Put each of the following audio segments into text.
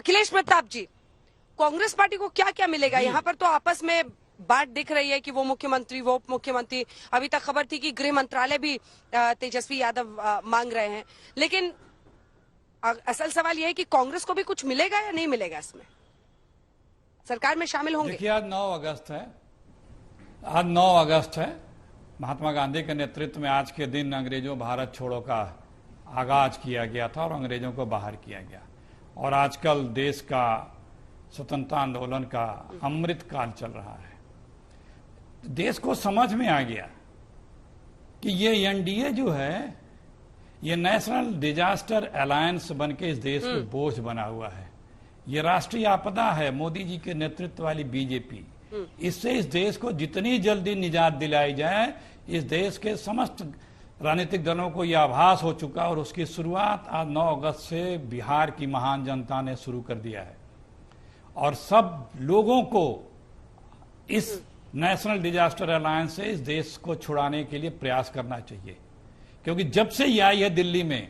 अखिलेश प्रताप जी, Congress party को क्या क्या मिलेगा? यहाँ पर तो आपस में बात दिख रही है कि वो मुख्यमंत्री, वो उप मुख्यमंत्री, अभी तक खबर थी कि गृह मंत्रालय भी तेजस्वी यादव मांग रहे हैं। लेकिन असल सवाल यह है कि कांग्रेस को भी कुछ मिलेगा या नहीं मिलेगा? इसमें सरकार में शामिल होंगे? देखिए, आज 9 अगस्त है। आज 9 अगस्त है। महात्मा गांधी के नेतृत्व में आज के दिन अंग्रेजों भारत छोड़ो का आगाज किया गया था और अंग्रेजों को बाहर किया गया। और आजकल देश का स्वतंत्रता आंदोलन का अमृत काल चल रहा है। देश को समझ में आ गया कि ये एनडीए जो है, ये नेशनल डिजास्टर अलायंस बनके इस देश पे बोझ बना हुआ है। ये राष्ट्रीय आपदा है। मोदी जी के नेतृत्व वाली बीजेपी, इससे इस देश को जितनी जल्दी निजात दिलाई जाए, इस देश के समस्त राजनीतिक दलों को यह आभास हो चुका और उसकी शुरुआत आज 9 अगस्त से बिहार की महान जनता ने शुरू कर दिया है। और सब लोगों को इस नेशनल डिजास्टर अलायंस से इस देश को छुड़ाने के लिए प्रयास करना चाहिए, क्योंकि जब से ये आई है दिल्ली में,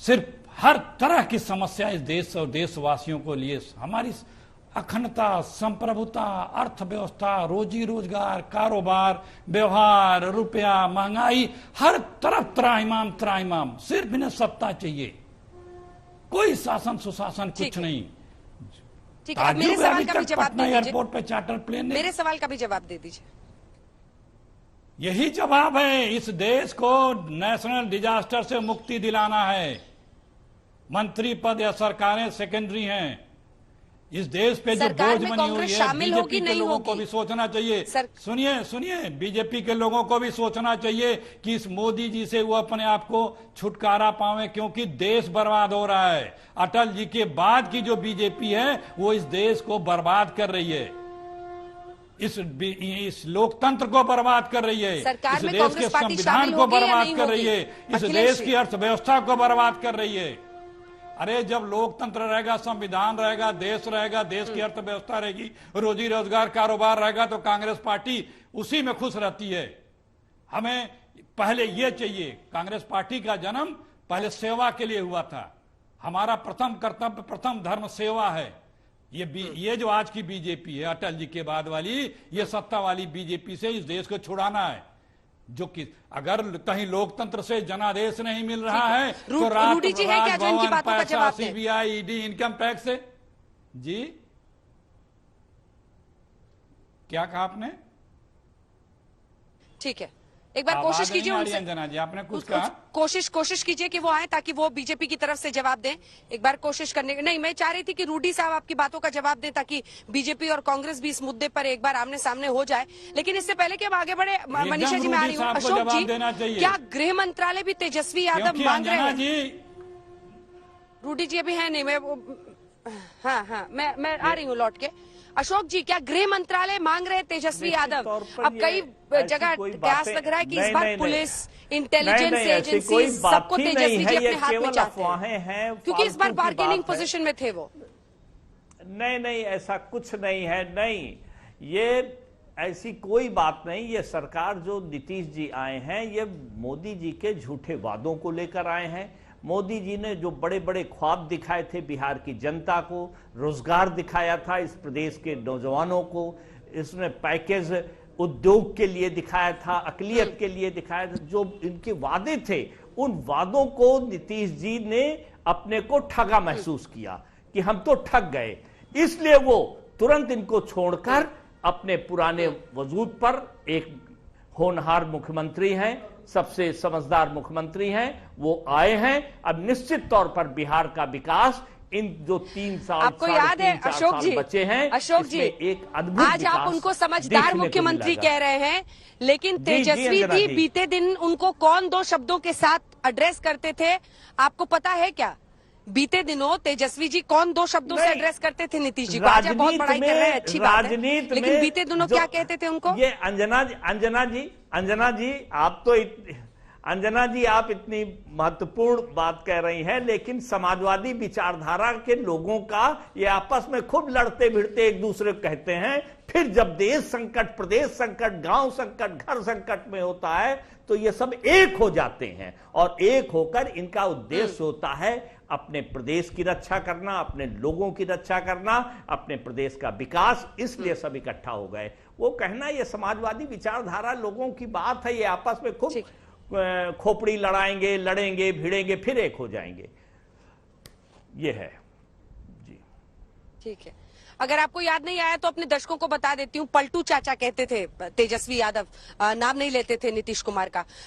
सिर्फ हर तरह की समस्या इस देश और देशवासियों को लिए, हमारी अखंडता, संप्रभुता, अर्थव्यवस्था, रोजी रोजगार, कारोबार, व्यवहार, रुपया, महंगाई, हर तरफ त्राहिमाम त्राहिमाम। सिर्फ इन्हें सत्ता चाहिए, कोई शासन सुशासन कुछ नहीं। ठीक है, मेरे सवाल का भी जवाब दे दीजिए। एयरपोर्ट पे चार्टर प्लेन, मेरे सवाल का भी जवाब दे दीजिए। यही जवाब है। इस देश को नेशनल डिजास्टर से मुक्ति दिलाना है। मंत्री पद या सरकारें सेकेंडरी हैं। इस देश पे जो बोझ बनी हुई है, बीजेपी के लोगों को भी सोचना चाहिए। सुनिए, बीजेपी के लोगों को भी सोचना चाहिए कि इस मोदी जी से वो अपने आप को छुटकारा पावे, क्योंकि देश बर्बाद हो रहा है। अटल जी के बाद की जो बीजेपी है, वो इस देश को बर्बाद कर रही है। इस लोकतंत्र को बर्बाद कर रही है, इस देश के संविधान को बर्बाद कर रही है, इस देश की अर्थव्यवस्था को बर्बाद कर रही है। अरे जब लोकतंत्र रहेगा, संविधान रहेगा, देश की अर्थव्यवस्था रहेगी, रोजी रोजगार, कारोबार रहेगा, तो कांग्रेस पार्टी उसी में खुश रहती है। हमें पहले ये चाहिए। कांग्रेस पार्टी का जन्म पहले सेवा के लिए हुआ था। हमारा प्रथम कर्तव्य, प्रथम धर्म सेवा है। ये जो आज की बीजेपी है, अटल जी के बाद वाली, ये सत्ता वाली बीजेपी से इस देश को छुड़ाना है। जो कि अगर कहीं लोकतंत्र से जनादेश नहीं मिल रहा है तो राजभवन, पैसा, सीबीआई, ईडी, इनकम टैक्स से। जी क्या कहा आपने? ठीक है, एक बार कोशिश कीजिए उनसे। अंजना जी, आपने कुछ कहा? कोशिश कीजिए कि वो आए, ताकि वो बीजेपी की तरफ से जवाब दें। एक बार कोशिश करने की नहीं, मैं चाह रही थी कि रूडी साहब आपकी बातों का जवाब दें, ताकि बीजेपी और कांग्रेस भी इस मुद्दे पर एक बार आमने सामने हो जाए। लेकिन इससे पहले कि हम आगे बढ़े, मनीषा जी मैं आ रही हूँ। अशोक जी, क्या गृह मंत्रालय भी तेजस्वी यादव मांग रहे हैं? रूडी जी अभी है नहीं, मैं मैं आ रही हूँ लौट के। अशोक जी, क्या गृह मंत्रालय मांग रहे तेजस्वी यादव? अब कई जगह प्रयास लग रहा है कि इस बार पुलिस, इंटेलिजेंस एजेंसी सबको तेजस्वी जी अपने हाथ में चाहते हैं, क्योंकि इस बार बार्गेनिंग पोजीशन में थे वो। नहीं, ऐसा कुछ नहीं है। नहीं, ये ऐसी कोई बात नहीं। ये सरकार जो नीतीश जी आए हैं, ये मोदी जी के झूठे वादों को लेकर आए हैं। मोदी जी ने जो बड़े बड़े ख्वाब दिखाए थे बिहार की जनता को, रोजगार दिखाया था इस प्रदेश के नौजवानों को, इसने पैकेज उद्योग के लिए दिखाया था, अकलियत के लिए दिखाया था। जो इनके वादे थे, उन वादों को नीतीश जी ने अपने को ठगा महसूस किया कि हम तो ठग गए। इसलिए वो तुरंत इनको छोड़कर अपने पुराने वजूद पर एक होनहार मुख्यमंत्री हैं, सबसे समझदार मुख्यमंत्री हैं, वो आए हैं। अब निश्चित तौर पर बिहार का विकास इन जो 3 साल, आपको याद है अशोक जी, बचे हैं, अशोक जी, एक अद्भुत आज आप उनको समझदार मुख्यमंत्री कह रहे हैं, लेकिन तेजस्वी जी बीते दिन उनको कौन 2 शब्दों के साथ एड्रेस करते थे, आपको पता है क्या? बीते दिनों तेजस्वी जी कौन 2 शब्दों से एड्रेस करते थे नीतीश जी को? आज बहुत बड़ाई कर रहे हैं, अच्छी बात है, लेकिन बीते दिनों क्या कहते थे उनको? ये अंजना जी आप इतनी महत्वपूर्ण बात कह रही हैं, लेकिन समाजवादी विचारधारा के लोगों का ये आपस में खूब लड़ते भिड़ते एक दूसरे को कहते हैं। फिर जब देश संकट, प्रदेश संकट, गांव संकट, घर संकट में होता है, तो ये सब एक हो जाते हैं और एक होकर इनका उद्देश्य होता है अपने प्रदेश की रक्षा करना, अपने लोगों की रक्षा करना, अपने प्रदेश का विकास, इसलिए सब इकट्ठा हो गए। वो कहना ये समाजवादी विचारधारा लोगों की बात है, ये आपस में खूब खोपड़ी लड़ाएंगे, लड़ेंगे, भिड़ेंगे, फिर एक हो जाएंगे, ये है जी। ठीक है, अगर आपको याद नहीं आया तो अपने दर्शकों को बता देती हूँ, पलटू चाचा कहते थे तेजस्वी यादव, नाम नहीं लेते थे नीतीश कुमार का।